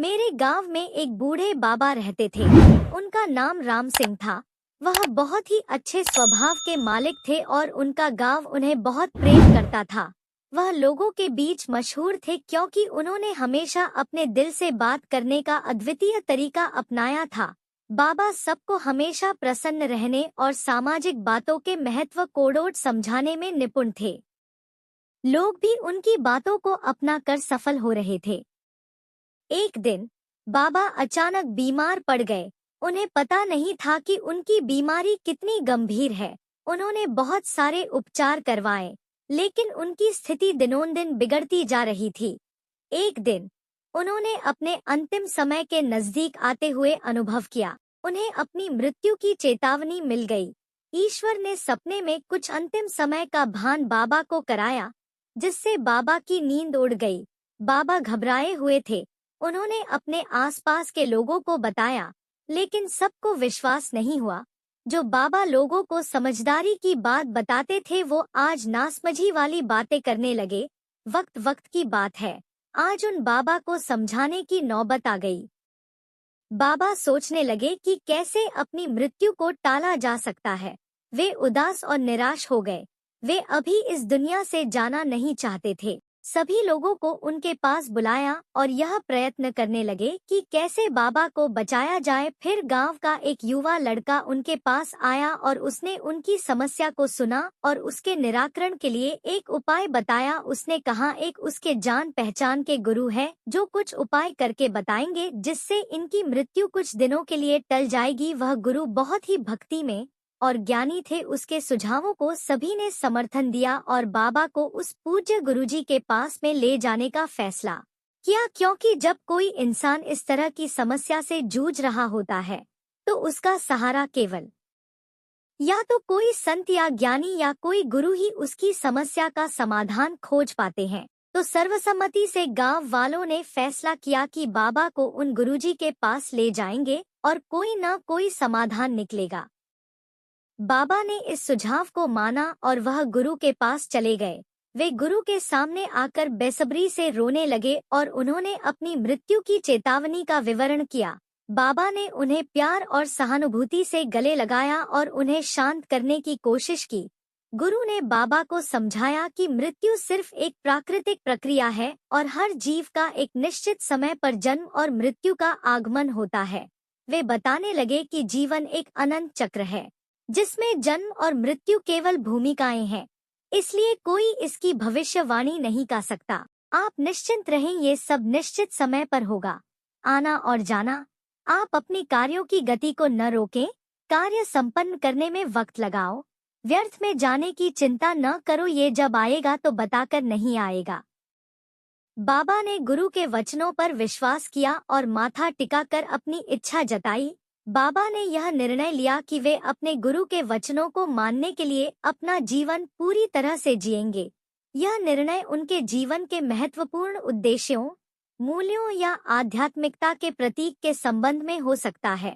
मेरे गांव में एक बूढ़े बाबा रहते थे। उनका नाम राम सिंह था। वह बहुत ही अच्छे स्वभाव के मालिक थे और उनका गांव उन्हें बहुत प्रेम करता था। वह लोगों के बीच मशहूर थे क्योंकि उन्होंने हमेशा अपने दिल से बात करने का अद्वितीय तरीका अपनाया था। बाबा सबको हमेशा प्रसन्न रहने और सामाजिक बातों के महत्व को समझाने में निपुण थे। लोग भी उनकी बातों को अपना कर सफल हो रहे थे। एक दिन बाबा अचानक बीमार पड़ गए। उन्हें पता नहीं था कि उनकी बीमारी कितनी गंभीर है। उन्होंने बहुत सारे उपचार करवाए, लेकिन उनकी स्थिति दिनों-दिन बिगड़ती जा रही थी। एक दिन उन्होंने अपने अंतिम समय के नजदीक आते हुए अनुभव किया। उन्हें अपनी मृत्यु की चेतावनी मिल गई। ईश्वर ने सपने में कुछ अंतिम समय का भान बाबा को कराया, जिससे बाबा की नींद उड़ गई। बाबा घबराए हुए थे। उन्होंने अपने आसपास के लोगों को बताया, लेकिन सबको विश्वास नहीं हुआ। जो बाबा लोगों को समझदारी की बात बताते थे वो आज नासमझी वाली बातें करने लगे। वक्त वक्त की बात है, आज उन बाबा को समझाने की नौबत आ गई। बाबा सोचने लगे कि कैसे अपनी मृत्यु को टाला जा सकता है। वे उदास और निराश हो गए। वे अभी इस दुनिया से जाना नहीं चाहते थे। सभी लोगों को उनके पास बुलाया और यह प्रयत्न करने लगे कि कैसे बाबा को बचाया जाए। फिर गांव का एक युवा लड़का उनके पास आया और उसने उनकी समस्या को सुना और उसके निराकरण के लिए एक उपाय बताया। उसने कहा, एक उसके जान पहचान के गुरु है जो कुछ उपाय करके बताएंगे जिससे इनकी मृत्यु कुछ दिनों के लिए टल जाएगी। वह गुरु बहुत ही भक्ति में और ज्ञानी थे। उसके सुझावों को सभी ने समर्थन दिया और बाबा को उस पूज्य गुरुजी के पास में ले जाने का फैसला किया, क्योंकि जब कोई इंसान इस तरह की समस्या से जूझ रहा होता है तो उसका सहारा केवल या तो कोई संत या ज्ञानी या कोई गुरु ही उसकी समस्या का समाधान खोज पाते हैं। तो सर्वसम्मति से गांव वालों ने फैसला किया कि बाबा को उन गुरुजी के पास ले जाएंगे और कोई न कोई समाधान निकलेगा। बाबा ने इस सुझाव को माना और वह गुरु के पास चले गए। वे गुरु के सामने आकर बेसब्री से रोने लगे और उन्होंने अपनी मृत्यु की चेतावनी का विवरण किया। बाबा ने उन्हें प्यार और सहानुभूति से गले लगाया और उन्हें शांत करने की कोशिश की। गुरु ने बाबा को समझाया कि मृत्यु सिर्फ एक प्राकृतिक प्रक्रिया है और हर जीव का एक निश्चित समय पर जन्म और मृत्यु का आगमन होता है। वे बताने लगे कि जीवन एक अनंत चक्र है जिसमें जन्म और मृत्यु केवल भूमिकाएं हैं, इसलिए कोई इसकी भविष्यवाणी नहीं कर सकता। आप निश्चिंत रहें, ये सब निश्चित समय पर होगा। आना और जाना। आप अपनी कार्यों की गति को न रोकें, कार्य संपन्न करने में वक्त लगाओ। व्यर्थ में जाने की चिंता न करो, ये जब आएगा तो बताकर नहीं आएगा। बाबा ने गुरु के वचनों पर विश्वास किया और माथा टिकाकर अपनी इच्छा जताई। बाबा ने यह निर्णय लिया कि वे अपने गुरु के वचनों को मानने के लिए अपना जीवन पूरी तरह से जिएंगे। यह निर्णय उनके जीवन के महत्वपूर्ण उद्देश्यों, मूल्यों या आध्यात्मिकता के प्रतीक के संबंध में हो सकता है।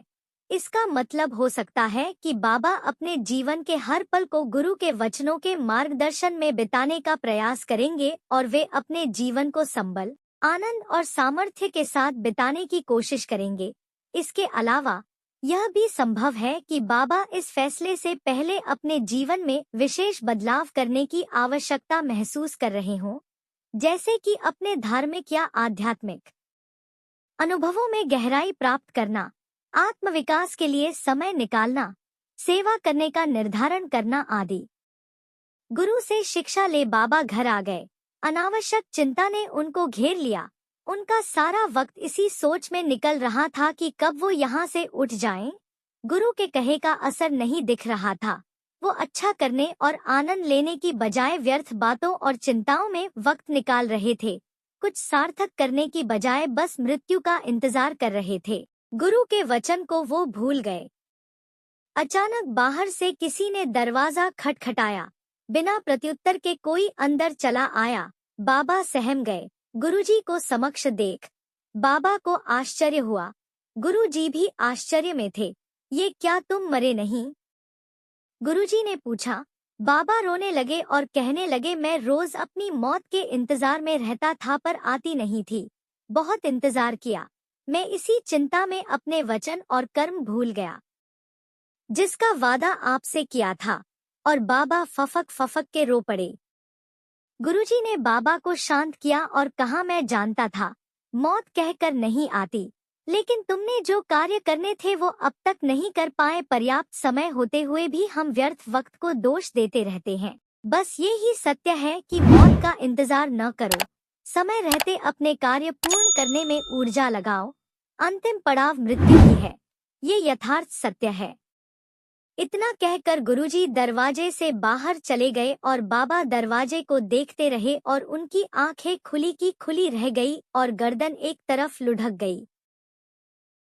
इसका मतलब हो सकता है कि बाबा अपने जीवन के हर पल को गुरु के वचनों के मार्गदर्शन में बिताने का प्रयास करेंगे और वे अपने जीवन को संबल, आनंद और सामर्थ्य के साथ बिताने की कोशिश करेंगे। इसके अलावा यह भी संभव है कि बाबा इस फैसले से पहले अपने जीवन में विशेष बदलाव करने की आवश्यकता महसूस कर रहे हों, जैसे कि अपने धार्मिक या आध्यात्मिक अनुभवों में गहराई प्राप्त करना, आत्मविकास के लिए समय निकालना, सेवा करने का निर्धारण करना आदि। गुरु से शिक्षा ले बाबा घर आ गए। अनावश्यक चिंता ने उनको घेर लिया। उनका सारा वक्त इसी सोच में निकल रहा था कि कब वो यहाँ से उठ जाएं। गुरु के कहे का असर नहीं दिख रहा था। वो अच्छा करने और आनंद लेने की बजाय व्यर्थ बातों और चिंताओं में वक्त निकाल रहे थे। कुछ सार्थक करने की बजाय बस मृत्यु का इंतजार कर रहे थे। गुरु के वचन को वो भूल गए। अचानक बाहर से किसी ने दरवाजा खटखटाया। बिना प्रत्युत्तर के कोई अंदर चला आया। बाबा सहम गए। गुरुजी को समक्ष देख बाबा को आश्चर्य हुआ। गुरुजी भी आश्चर्य में थे। ये क्या तुम मरे नहीं? गुरुजी ने पूछा। बाबा रोने लगे और कहने लगे, मैं रोज अपनी मौत के इंतजार में रहता था पर आती नहीं थी। बहुत इंतजार किया, मैं इसी चिंता में अपने वचन और कर्म भूल गया जिसका वादा आपसे किया था। और बाबा फफक फफक के रो पड़े। गुरुजी ने बाबा को शांत किया और कहा, मैं जानता था मौत कहकर नहीं आती, लेकिन तुमने जो कार्य करने थे वो अब तक नहीं कर पाए। पर्याप्त समय होते हुए भी हम व्यर्थ वक्त को दोष देते रहते हैं। बस ये ही सत्य है कि मौत का इंतजार न करो, समय रहते अपने कार्य पूर्ण करने में ऊर्जा लगाओ। अंतिम पड़ाव मृत्यु ही है, ये यथार्थ सत्य है। इतना कहकर गुरुजी दरवाजे से बाहर चले गए और बाबा दरवाजे को देखते रहे और उनकी आंखें खुली की खुली रह गई और गर्दन एक तरफ लुढ़क गई।